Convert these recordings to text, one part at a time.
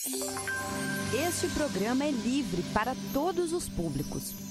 Este programa é livre para todos os públicos.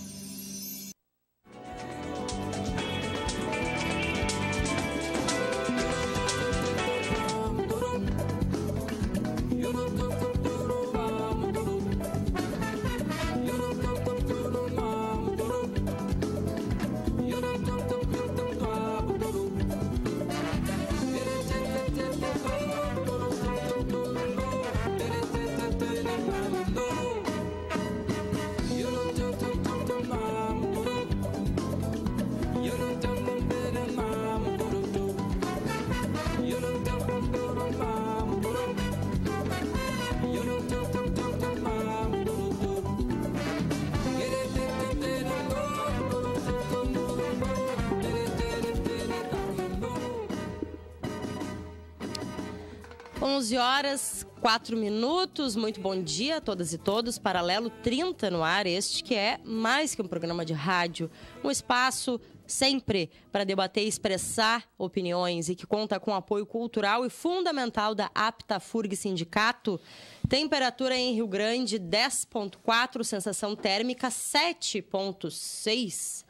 Horas, 4 minutos, muito bom dia a todas e todos. Paralelo 30 no ar, este que é mais que um programa de rádio, um espaço sempre para debater e expressar opiniões e que conta com apoio cultural e fundamental da Aptafurg Sindicato. Temperatura em Rio Grande 10,4, sensação térmica 7,6.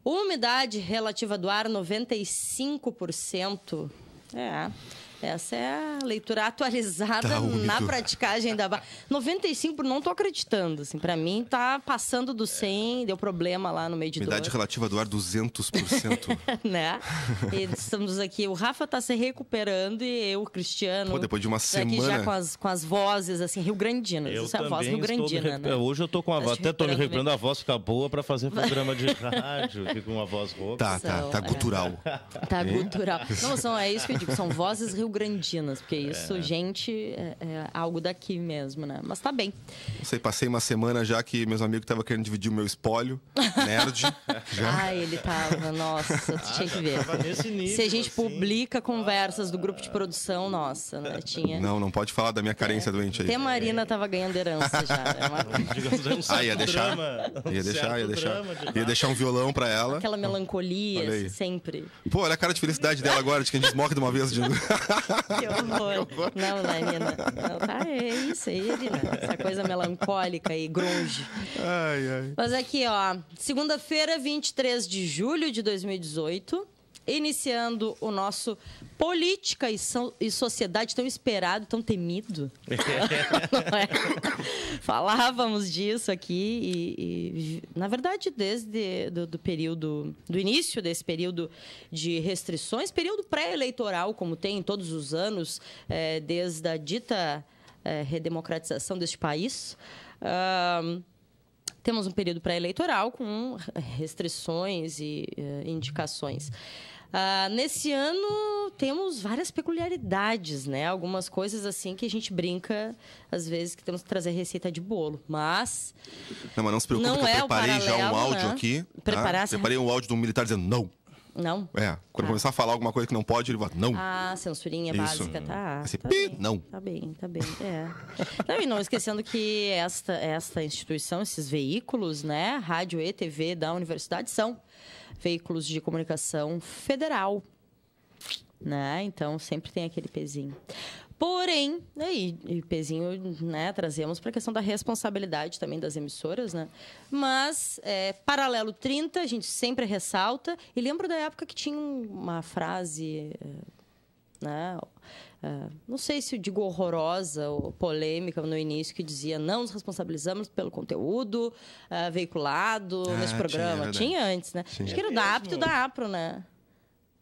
Umidade relativa do ar 95%. Essa é a leitura atualizada na praticagem da 95, não tô acreditando, assim, para mim tá passando do 100, deu problema lá no medidor. Umidade relativa do ar 200%. Né? E estamos aqui, o Rafa tá se recuperando e eu, o Cristiano. Pô, depois de uma semana. Aqui já com as vozes, assim, rio-grandinas. Isso é a voz rio-grandina, né? Hoje eu tô com a voz, até tô me recuperando, a voz fica boa para fazer programa de rádio, aqui com uma voz rouca. Tá gutural. Tá gutural. Não, é isso que eu digo, são vozes rio-grandinas, porque isso, gente, é algo daqui mesmo, né? Mas tá bem. Não sei, passei uma semana já que meus amigos estavam querendo dividir o meu espólio, nerd. Já. Ele tava, nossa, tu tinha que ver. Nesse nível, se a gente publica conversas do grupo de produção, nossa, né? Tinha... Não pode falar da minha carência doente aí. Até a Marina tava ganhando herança já. Ia deixar um violão pra ela. Aquela melancolia, assim, sempre. Pô, olha a cara de felicidade dela agora, de que a gente morre de uma vez. Que horror. Não, Marina. Não, tá, é isso aí, né? Essa coisa melancólica e grunge. Ai. Mas aqui, ó, segunda-feira, 23 de julho de 2018, iniciando o nosso Política e Sociedade tão esperado, tão temido. Não é? Falávamos disso aqui e, na verdade, desde do início desse período de restrições, período pré-eleitoral, como tem todos os anos, desde a dita redemocratização deste país. Temos um período pré-eleitoral com restrições e indicações. Nesse ano, temos várias peculiaridades, né? Algumas coisas assim que a gente brinca, às vezes, que temos que trazer receita de bolo. Mas não se preocupe, que eu preparei já um áudio, né? Aqui. Preparei um áudio de um militar dizendo não. Não? Quando começar a falar alguma coisa que não pode, ele vai, não. Censurinha básica, tá. Assim, tá bem, não. Tá bem. Não, e não esquecendo que esta instituição, esses veículos, né, rádio e TV da universidade, são veículos de comunicação federal, né? Então, sempre tem aquele pezinho. Porém, e pezinho, né, trazemos para a questão da responsabilidade também das emissoras, né? Mas, paralelo 30, a gente sempre ressalta. E lembro da época que tinha uma frase, né? Não sei se eu digo horrorosa ou polêmica no início, que dizia: não nos responsabilizamos pelo conteúdo veiculado nesse programa. Tinha antes, né? Sim. Acho que era da Apto e da Apro, né?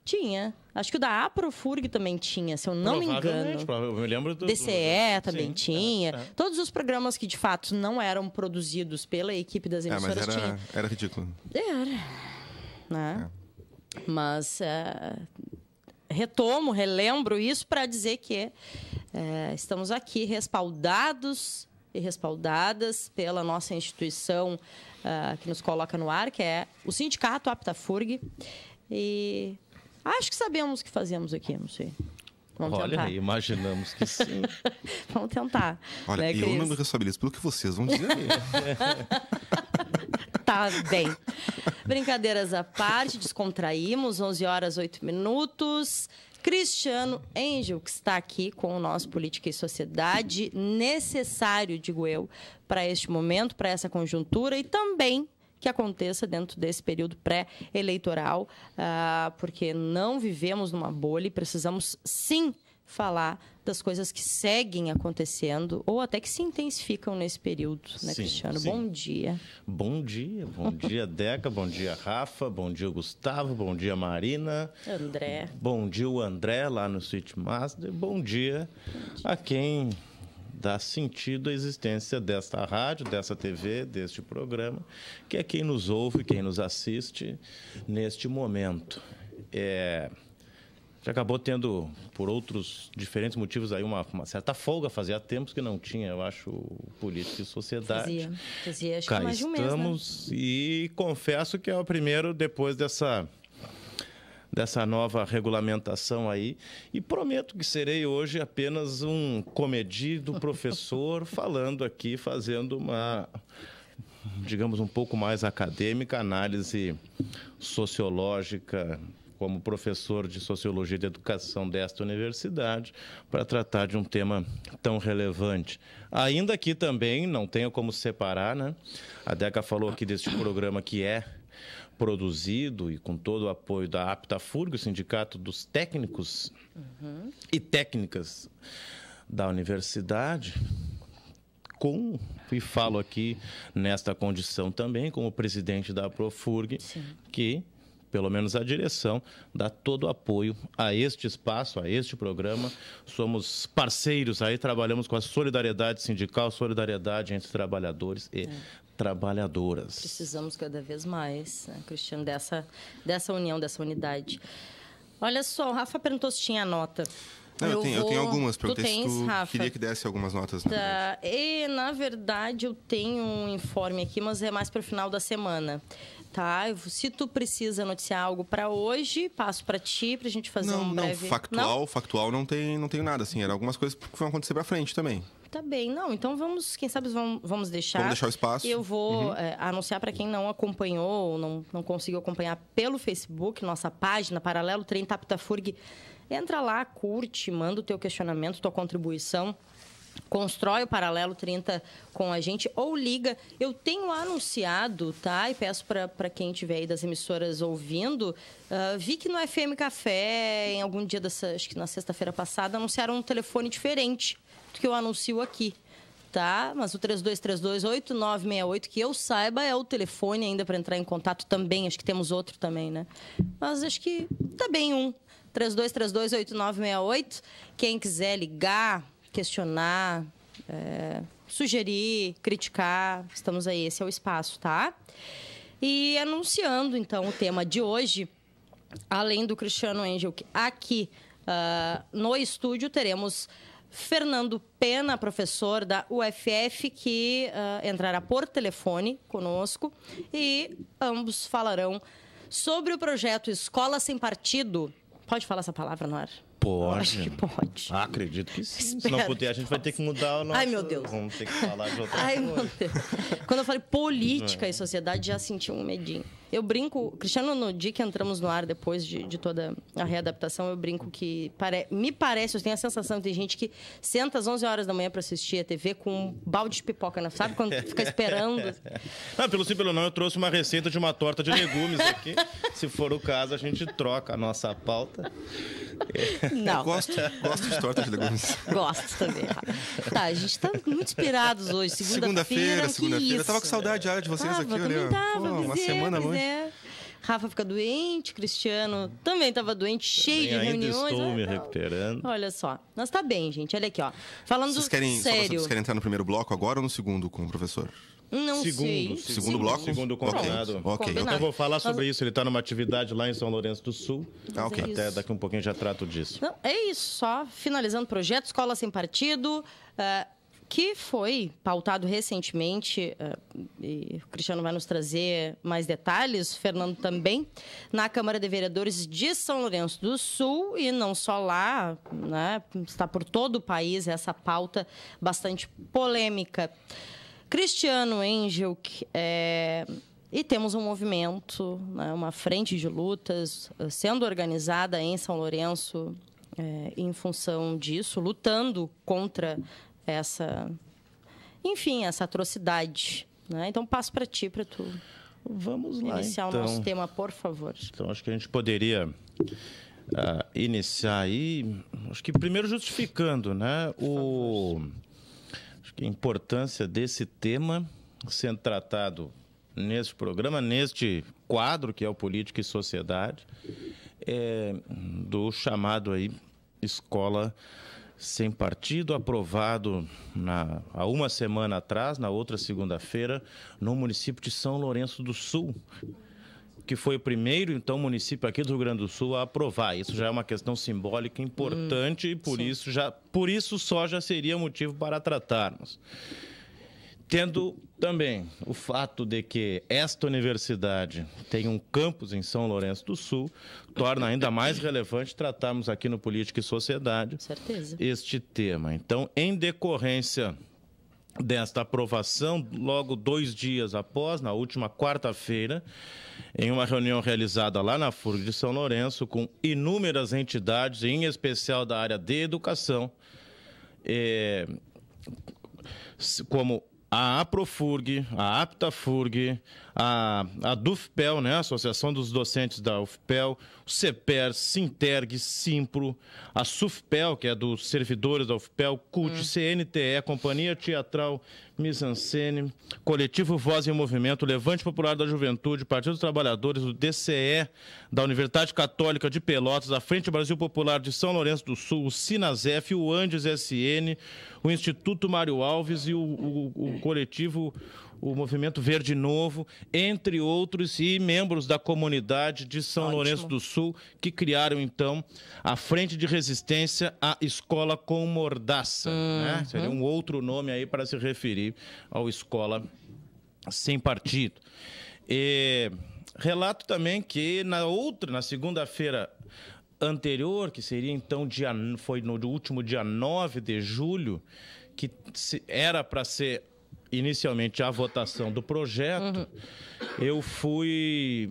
Tinha. Acho que o da Aprofurg também tinha, se eu não me engano. Eu me lembro do DCE também tinha. Todos os programas que, de fato, não eram produzidos pela equipe das emissoras tinham. Era ridículo. Era. Né? Mas relembro isso para dizer que estamos aqui respaldados e respaldadas pela nossa instituição que nos coloca no ar, que é o Sindicato Aptafurg. E acho que sabemos o que fazemos aqui, não sei. Vamos tentar. Olha, imaginamos que sim. Vamos tentar. Olha, né, eu não me responsabilizo pelo que vocês vão dizer. Tá bem. Brincadeiras à parte, descontraímos, 11 horas, 8 minutos. Cristiano Engel, que está aqui com o nosso Política e Sociedade, necessário, digo eu, para este momento, para essa conjuntura e também que aconteça dentro desse período pré-eleitoral, porque não vivemos numa bolha e precisamos, sim, falar das coisas que seguem acontecendo ou até que se intensificam nesse período, né, Sim, Cristiano? sim. Bom dia. Bom dia, Deca, bom dia, Rafa, bom dia, Gustavo, bom dia, Marina. André. Bom dia, o André, lá no Sweet Master. Bom dia a quem dá sentido à existência desta rádio, dessa TV, deste programa, que é quem nos ouve, quem nos assiste neste momento. Já acabou tendo, por outros diferentes motivos, aí uma certa folga. Fazia tempos que não tinha, eu acho, Política e Sociedade. Fazia acho Cá que mais de um mês, né? estamos, e confesso que é o primeiro depois dessa nova regulamentação aí. E prometo que serei hoje apenas um comedido professor falando aqui, fazendo uma, digamos, um pouco mais acadêmica, análise sociológica, como professor de Sociologia e de Educação desta universidade, para tratar de um tema tão relevante. Ainda que também não tenha como separar, né? A Deca falou aqui deste programa que é produzido e com todo o apoio da APTAFURG, o Sindicato dos Técnicos e Técnicas da Universidade, e falo aqui nesta condição também como presidente da APROFURG, que pelo menos a direção, dá todo o apoio a este espaço, a este programa. Somos parceiros aí, trabalhamos com a solidariedade sindical, solidariedade entre trabalhadores e trabalhadoras. Precisamos cada vez mais, né, Cristiano, dessa união, dessa unidade. Olha só, o Rafa perguntou se tinha nota. Não, eu tenho algumas. Perguntei tu tens, se tu Rafa? queria que desse algumas notas. Na verdade. E, na verdade, eu tenho um informe aqui, mas é mais para o final da semana. Tá? Se tu precisa noticiar algo para hoje, passo para ti, para a gente fazer um breve... Factual não tenho nada, assim. Eram algumas coisas que vão acontecer para frente também. Tá bem, não. Então quem sabe vamos deixar. Vamos deixar o espaço. Eu vou anunciar para quem não acompanhou ou não conseguiu acompanhar pelo Facebook, nossa página Paralelo 30 APTAFURG. Entra lá, curte, manda o teu questionamento, tua contribuição. Constrói o Paralelo 30 com a gente ou liga. Eu tenho anunciado, tá? E peço para quem estiver aí das emissoras ouvindo, vi que no FM Café, em algum dia acho que na sexta-feira passada, anunciaram um telefone diferente do que eu anuncio aqui, tá? Mas o 3232-8968, que eu saiba, é o telefone ainda para entrar em contato também. Acho que temos outro também, né? Mas acho que tá bem 3232-8968. Quem quiser ligar, questionar, sugerir, criticar, estamos aí, esse é o espaço, tá? E anunciando, então, o tema de hoje, além do Cristiano Engel, aqui no estúdio teremos Fernando Pena, professor da UFF, que entrará por telefone conosco e ambos falarão sobre o projeto Escola Sem Partido. Pode falar essa palavra, Nora? Pode. Acho que pode. Acredito que sim. Se não puder, a gente vai ter que mudar o nosso... Ai, meu Deus. Vamos ter que falar de outra Ai, coisa. meu Deus. Quando eu falei política e sociedade, já senti um medinho. Eu brinco... Cristiano, no dia que entramos no ar, depois de toda a readaptação, eu brinco que... Me parece, eu tenho a sensação que tem gente que senta às 11 horas da manhã para assistir a TV com um balde de pipoca, né? Sabe? Quando fica esperando. Pelo sim, pelo não, eu trouxe uma receita de uma torta de legumes aqui. Se for o caso, a gente troca a nossa pauta. Não. Gosto de torta de legumes. Gosto também. Tá, a gente tá muito inspirados hoje. Segunda-feira. Eu tava com saudade já de vocês aqui, olha. Uma semana longe. Rafa fica doente, Cristiano também estava doente, cheio de reuniões. Ainda estou me recuperando. Olha só, nós tá bem, gente. Olha aqui, ó. Falando sério. Vocês querem entrar no primeiro bloco agora ou no segundo com o professor? Não sei. Segundo bloco? Segundo combinado. Ok. Combinado. Eu vou falar sobre isso. Ele está numa atividade lá em São Lourenço do Sul. Ok. Até daqui um pouquinho já trato disso. Não, é isso, só finalizando o projeto Escola Sem Partido, que foi pautado recentemente, e o Cristiano vai nos trazer mais detalhes, o Fernando também, na Câmara de Vereadores de São Lourenço do Sul, e não só lá, né, está por todo o país essa pauta bastante polêmica. Cristiano Engel, e temos um movimento, né, uma frente de lutas sendo organizada em São Lourenço em função disso, lutando contra essa atrocidade, né? Então, passo para ti, para tu Vamos lá, iniciar então. o nosso tema, por favor. Então, acho que a gente poderia iniciar aí, acho que primeiro justificando, né, acho que a importância desse tema sendo tratado neste programa, neste quadro que é o Política e Sociedade, do chamado aí Escola Sem Partido, aprovado há uma semana atrás, na outra segunda-feira, no município de São Lourenço do Sul, que foi o primeiro, então, município aqui do Rio Grande do Sul a aprovar. Isso já é uma questão simbólica importante e por isso só já seria motivo para tratarmos. Tendo também o fato de que esta universidade tem um campus em São Lourenço do Sul, torna ainda mais relevante tratarmos aqui no Política e Sociedade este tema. Então, em decorrência desta aprovação, logo 2 dias após, na última quarta-feira, em uma reunião realizada lá na FURG de São Lourenço, com inúmeras entidades, em especial da área de educação, como a APROFURG, a APTAFURG, a DUFPEL, né, a Associação dos Docentes da UFPEL, o CEPER, Sinterg, Simpro, a SUFPEL, que é dos servidores da UFPEL, CUT, CNTE, Companhia Teatral Mise-en-Scène, Coletivo Voz em Movimento, Levante Popular da Juventude, Partido dos Trabalhadores, o DCE, da Universidade Católica de Pelotas, a Frente Brasil Popular de São Lourenço do Sul, o Sinasef, o Andes SN, o Instituto Mário Alves e o coletivo, o Movimento Verde Novo, entre outros, e membros da comunidade de São Lourenço do Sul, que criaram, então, a Frente de Resistência à Escola com Mordaça. Né? Seria um outro nome aí para se referir ao Escola Sem Partido. Relato também que na segunda-feira anterior, que seria então foi no último dia 9 de julho, que era para ser inicialmente a votação do projeto, eu foi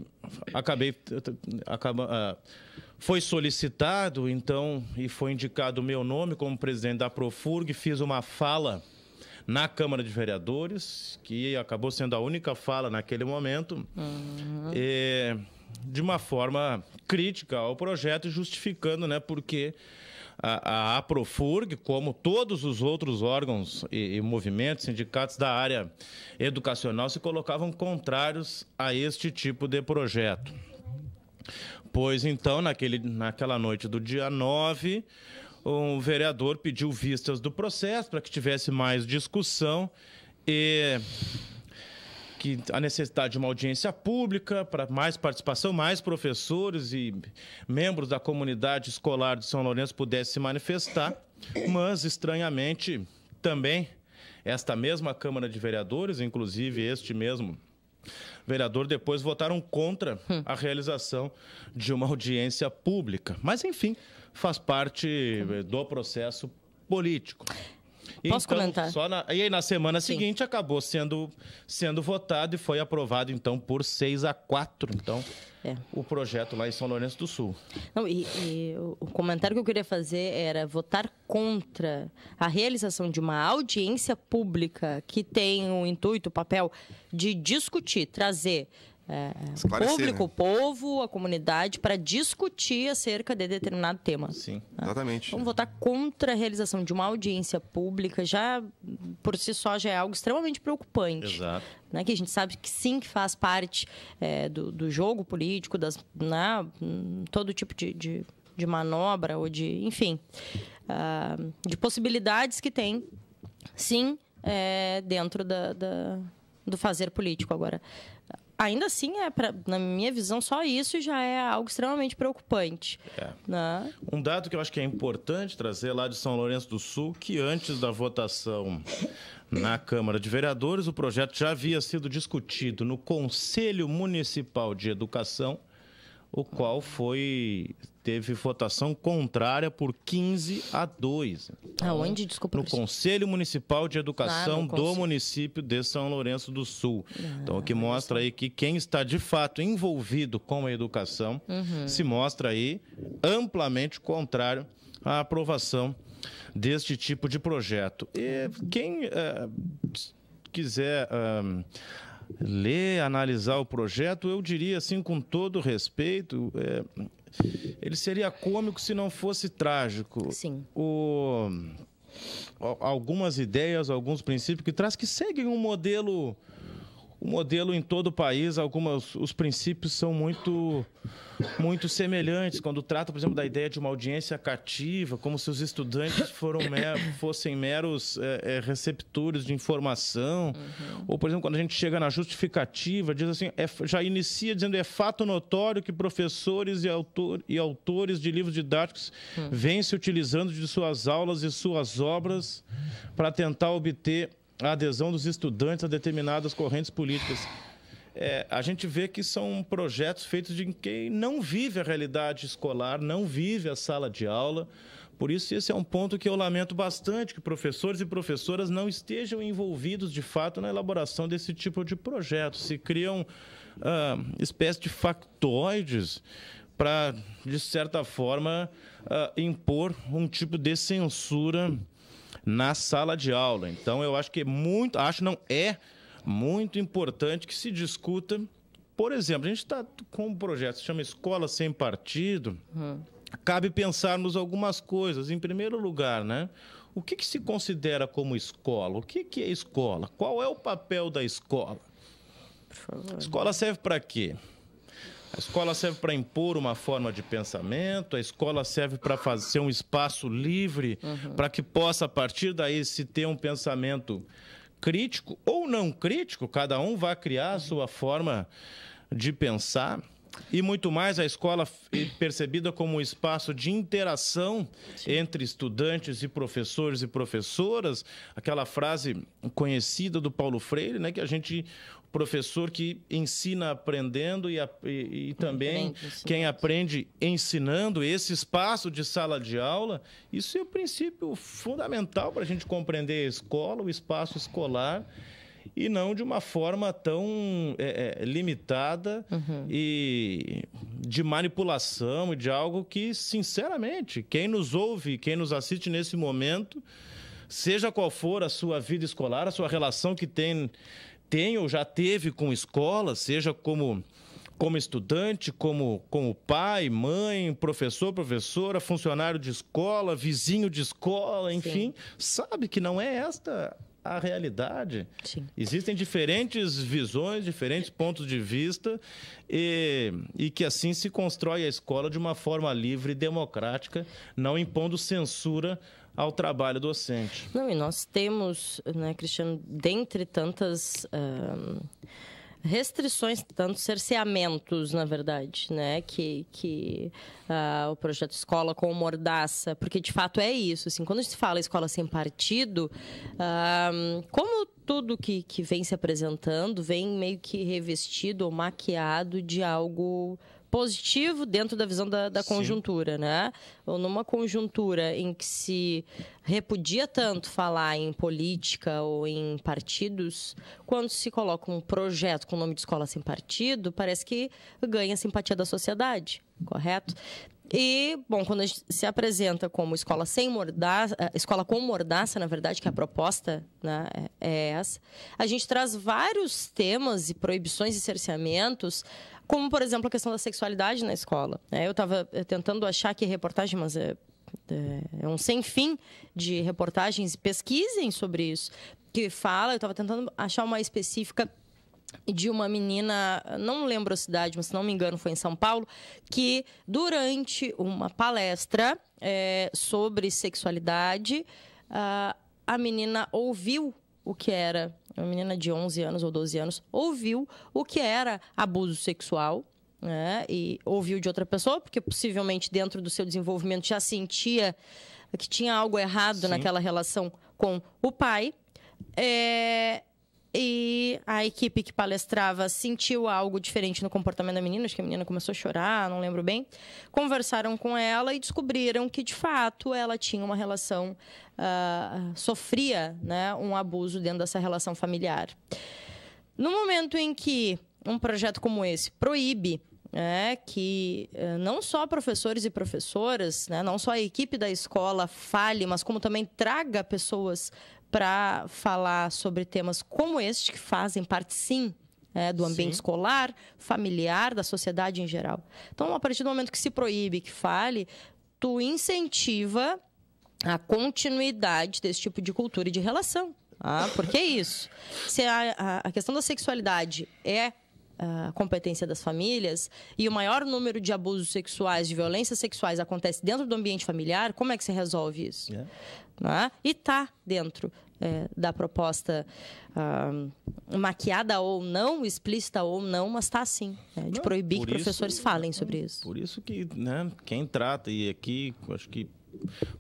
solicitado, então, e foi indicado o meu nome como presidente da APROFURG, fiz uma fala na Câmara de Vereadores, que acabou sendo a única fala naquele momento, de uma forma crítica ao projeto, justificando, né, porque a APROFURG, como todos os outros órgãos e movimentos, sindicatos da área educacional, se colocavam contrários a este tipo de projeto. Pois então, naquela noite do dia 9, um vereador pediu vistas do processo para que tivesse mais discussão e que a necessidade de uma audiência pública para mais participação, mais professores e membros da comunidade escolar de São Lourenço pudessem se manifestar, mas, estranhamente, também esta mesma Câmara de Vereadores, inclusive este mesmo vereador, depois votaram contra a realização de uma audiência pública. Mas, enfim, faz parte do processo político. Posso comentar? E aí, na semana seguinte, acabou sendo votado e foi aprovado, então, por 6-4. Então, o projeto lá em São Lourenço do Sul. Não, e o comentário que eu queria fazer era votar contra a realização de uma audiência pública que tem o intuito, o papel de discutir, trazer público, o povo, a comunidade, para discutir acerca de determinado tema. Sim, exatamente. Vamos votar contra a realização de uma audiência pública, já por si só já é algo extremamente preocupante. Exato. Né? Que a gente sabe que sim, que faz parte do jogo político, todo tipo de manobra, ou enfim, de possibilidades que tem, sim, dentro do fazer político. Agora, ainda assim, na minha visão, só isso já é algo extremamente preocupante. Né? Um dado que eu acho que é importante trazer lá de São Lourenço do Sul, que antes da votação na Câmara de Vereadores, o projeto já havia sido discutido no Conselho Municipal de Educação, o qual teve votação contrária por 15-2. Aonde? Desculpa. No Conselho Municipal de Educação do município de São Lourenço do Sul. Então, o que mostra aí que quem está de fato envolvido com a educação se mostra aí amplamente contrário a aprovação deste tipo de projeto. E quem quiser ler, analisar o projeto, eu diria assim, com todo respeito, ele seria cômico se não fosse trágico. Sim. Algumas ideias, alguns princípios que traz, que seguem um modelo em todo o país. Os princípios são muito semelhantes. Quando trata, por exemplo, da ideia de uma audiência cativa, como se os estudantes fossem meros receptores de informação. Ou, por exemplo, quando a gente chega na justificativa, diz assim, já inicia dizendo: é fato notório que professores e autores de livros didáticos vêm se utilizando de suas aulas e suas obras para tentar obter a adesão dos estudantes a determinadas correntes políticas. A gente vê que são projetos feitos de quem não vive a realidade escolar, não vive a sala de aula. Por isso, esse é um ponto que eu lamento bastante, que professores e professoras não estejam envolvidos, de fato, na elaboração desse tipo de projeto. Se criam espécies de factoides para, de certa forma, impor um tipo de censura na sala de aula. Então, eu acho que é muito importante que se discuta. Por exemplo, a gente está com um projeto que se chama Escola Sem Partido. Cabe pensarmos algumas coisas. Em primeiro lugar, né? O que se considera como escola? O que é escola? Qual é o papel da escola? Por favor. A escola serve para quê? A escola serve para impor uma forma de pensamento, a escola serve para ser um espaço livre, para que possa, a partir daí, se ter um pensamento crítico ou não crítico, cada um vai criar a sua forma de pensar. E muito mais, a escola é percebida como um espaço de interação entre estudantes e professores e professoras. Aquela frase conhecida do Paulo Freire, né, que o professor que ensina aprendendo e também quem aprende ensinando, esse espaço de sala de aula. Isso é o princípio fundamental para a gente compreender a escola, o espaço escolar, e não de uma forma tão limitada e de manipulação, e de algo que, sinceramente, quem nos ouve, quem nos assiste nesse momento, seja qual for a sua vida escolar, a sua relação que tem ou já teve com escola, seja como estudante, como pai, mãe, professor, professora, funcionário de escola, vizinho de escola, enfim, sabe que não é esta a realidade. Sim. Existem diferentes visões, diferentes pontos de vista, e que assim se constrói a escola de uma forma livre e democrática, não impondo censura ao trabalho docente. Não, e nós temos, né, Cristiano, dentre tantas restrições, tantos cerceamentos, na verdade, né, que o projeto Escola com Mordaça, porque de fato é isso, assim, quando a gente fala escola sem partido, como tudo que vem se apresentando, vem meio que revestido ou maquiado de algo positivo dentro da visão da conjuntura, né? Ou numa conjuntura em que se repudia tanto falar em política ou em partidos, quando se coloca um projeto com o nome de Escola Sem Partido, parece que ganha a simpatia da sociedade, correto? E, bom, quando a gente se apresenta como escola sem mordaça, escola com mordaça, na verdade, que a proposta, né, é essa, a gente traz vários temas e proibições e cerceamentos, como, por exemplo, a questão da sexualidade na escola. Eu estava tentando achar aqui reportagem, mas é um sem fim de reportagens, pesquisem sobre isso, que fala, eu estava tentando achar uma específica de uma menina, não lembro a cidade, mas se não me engano foi em São Paulo, que durante uma palestra sobre sexualidade, a menina ouviu o que era, uma menina de 11 anos ou 12 anos, ouviu o que era abuso sexual, né? E ouviu de outra pessoa, porque possivelmente dentro do seu desenvolvimento já sentia que tinha algo errado naquela relação com o pai. E a equipe que palestrava sentiu algo diferente no comportamento da menina. Acho que a menina começou a chorar, não lembro bem. Conversaram com ela e descobriram que, de fato, ela tinha uma relação... sofria, né, um abuso dentro dessa relação familiar. No momento em que um projeto como esse proíbe que não só professores e professoras, né, não só a equipe da escola fale, mas como também traga pessoas para falar sobre temas como este, que fazem parte, sim, do ambiente escolar, familiar, da sociedade em geral. Então, a partir do momento que se proíbe que fale, tu incentiva a continuidade desse tipo de cultura e de relação. Porque é isso. Se a questão da sexualidade é a competência das famílias e o maior número de abusos sexuais, de violências sexuais acontece dentro do ambiente familiar, como é que se resolve isso? E está dentro da proposta maquiada ou não, explícita ou não, mas está sim, de proibir que professores falem sobre isso. Por isso que, né, quem trata, e aqui acho que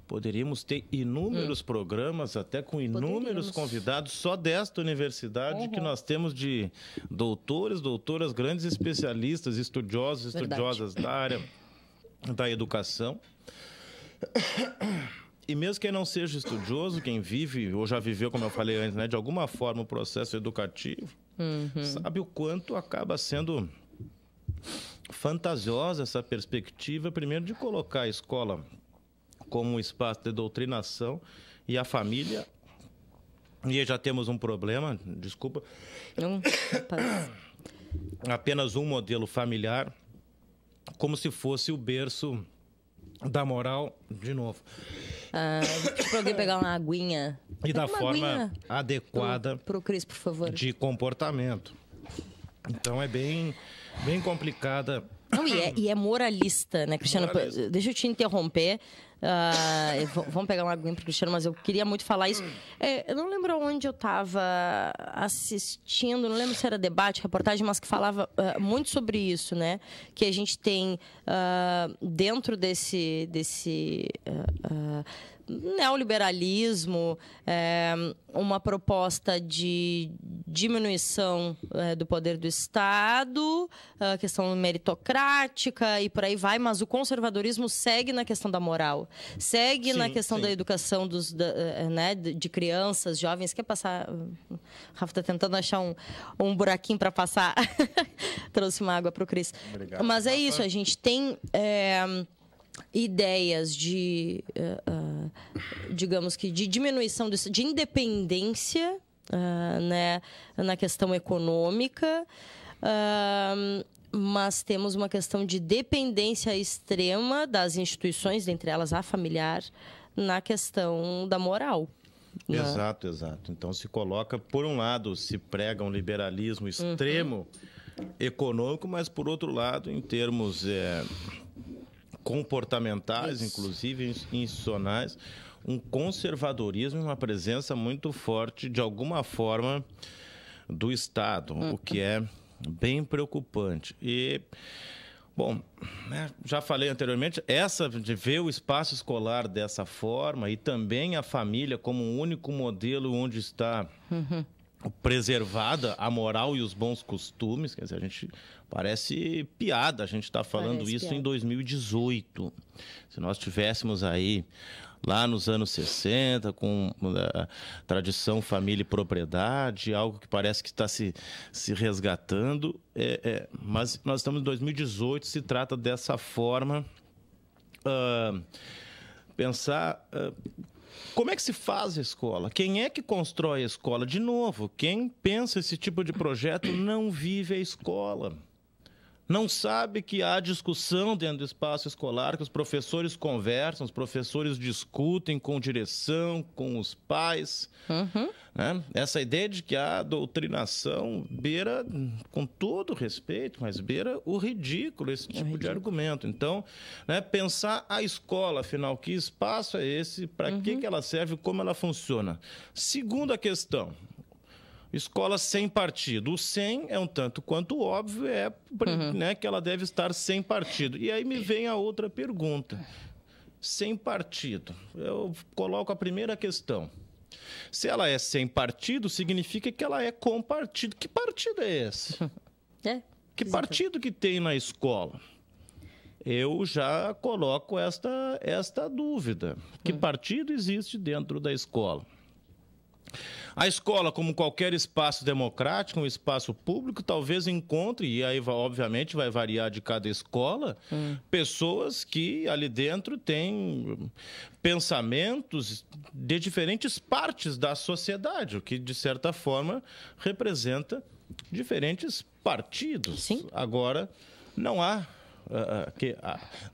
poderíamos ter inúmeros programas, até com inúmeros convidados, só desta universidade, que nós temos de doutores, doutoras, grandes especialistas, estudiosos, estudiosas da área da educação. E mesmo quem não seja estudioso, quem vive, ou já viveu, como eu falei antes, né, de alguma forma o processo educativo, sabe o quanto acaba sendo fantasiosa essa perspectiva, primeiro, de colocar a escola como um espaço de doutrinação e a família. E aí já temos um problema, desculpa. Apenas um modelo familiar, como se fosse o berço da moral, de novo. Para alguém pegar uma aguinha. E da forma adequada pro Cris, por favor, de comportamento. Então é bem complicada. Não, e é moralista, né, Cristiano? Moralista. Deixa eu te interromper. Vamos pegar uma aguinha para o Cristiano, mas eu queria muito falar isso. Eu não lembro onde eu estava assistindo, não lembro se era debate, reportagem, mas que falava muito sobre isso, né? Que a gente tem dentro desse neoliberalismo, uma proposta de diminuição do poder do Estado, a questão meritocrática e por aí vai, mas o conservadorismo segue na questão da moral, segue na questão da educação de crianças, jovens. Quer passar? O Rafa está tentando achar um buraquinho para passar. Trouxe uma água para o Cris. Obrigado, mas é Rafa. isso, a gente tem ideias de, digamos que, de diminuição disso, de independência, né, na questão econômica, mas temos uma questão de dependência extrema das instituições, dentre elas a familiar, na questão da moral. Exato. Então se coloca, por um lado, se prega um liberalismo extremo econômico, mas por outro lado, em termos comportamentais, inclusive institucionais, um conservadorismo e uma presença muito forte, de alguma forma, do Estado, o que é bem preocupante. E, bom, né, já falei anteriormente, essa de ver o espaço escolar dessa forma e também a família como um único modelo onde está preservada a moral e os bons costumes, quer dizer, a gente parece piada, a gente está falando isso em 2018. Se nós tivéssemos aí lá nos anos 60, com a tradição família e propriedade, algo que parece que está se resgatando, mas nós estamos em 2018, se trata dessa forma, pensar... Como é que se faz a escola? Quem é que constrói a escola? De novo, quem pensa esse tipo de projeto não vive a escola. Não sabe que há discussão dentro do espaço escolar, que os professores conversam, os professores discutem com direção, com os pais. Né? Essa ideia de que a doutrinação beira, com todo respeito, mas beira o ridículo, esse tipo de argumento. Então, né, pensar a escola, afinal, que espaço é esse, para que ela serve, como ela funciona. Segunda questão. Escola sem partido. O sem é um tanto quanto óbvio, né, que ela deve estar sem partido. E aí me vem a outra pergunta. Sem partido. Eu coloco a primeira questão. Se ela é sem partido, significa que ela é com partido. Que partido é esse? Que partido que tem na escola? Eu já coloco esta dúvida. Que partido existe dentro da escola? A escola, como qualquer espaço democrático, um espaço público, talvez encontre, e aí obviamente vai variar de cada escola, pessoas que ali dentro têm pensamentos de diferentes partes da sociedade, o que de certa forma representa diferentes partidos. Sim. Agora, não há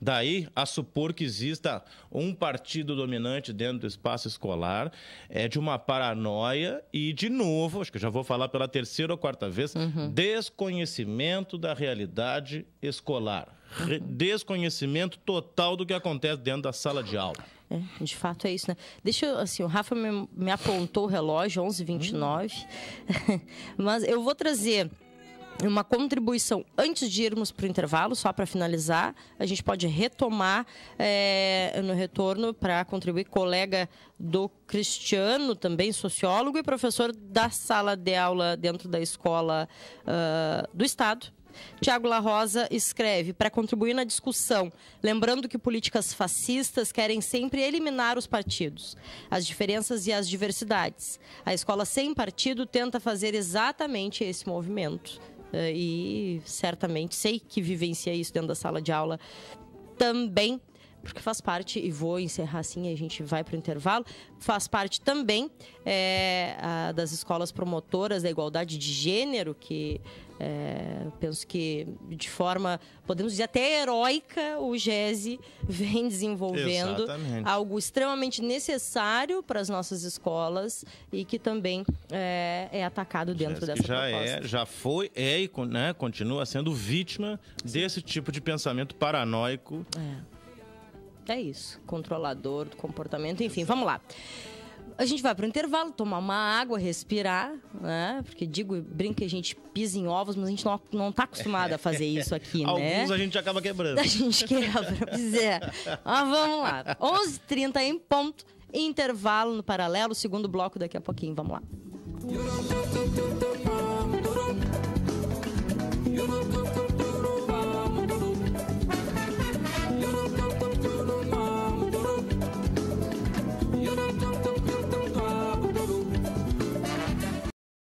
daí a supor que exista um partido dominante dentro do espaço escolar é de uma paranoia e, de novo, acho que já vou falar pela terceira ou quarta vez, desconhecimento da realidade escolar. Desconhecimento total do que acontece dentro da sala de aula. De fato é isso, né? Deixa eu, assim, o Rafa me apontou o relógio, 11h29, mas eu vou trazer uma contribuição antes de irmos para o intervalo, só para finalizar. A gente pode retomar no retorno para contribuir, colega do Cristiano, também sociólogo e professor da sala de aula dentro da escola do Estado. Tiago La Rosa escreve, para contribuir na discussão, lembrando que políticas fascistas querem sempre eliminar os partidos, as diferenças e as diversidades. A escola sem partido tenta fazer exatamente esse movimento. E certamente sei que vivencia isso dentro da sala de aula também, porque faz parte, e vou encerrar assim, a gente vai para o intervalo, faz parte também das escolas promotoras da igualdade de gênero, que penso que de forma, podemos dizer até heróica, o GESE vem desenvolvendo. Exatamente. Algo extremamente necessário para as nossas escolas e que também é atacado dentro dessa proposta. Já foi, e né, continua sendo vítima desse tipo de pensamento paranoico. É isso, controlador do comportamento, enfim, vamos lá. A gente vai para o intervalo, tomar uma água, respirar, né? Porque brinco que a gente pisa em ovos, mas a gente não está acostumado a fazer isso aqui, né? Alguns a gente acaba quebrando. A gente quebra, pois é. Mas vamos lá, 11h30 em ponto, intervalo no paralelo, segundo bloco daqui a pouquinho, vamos lá.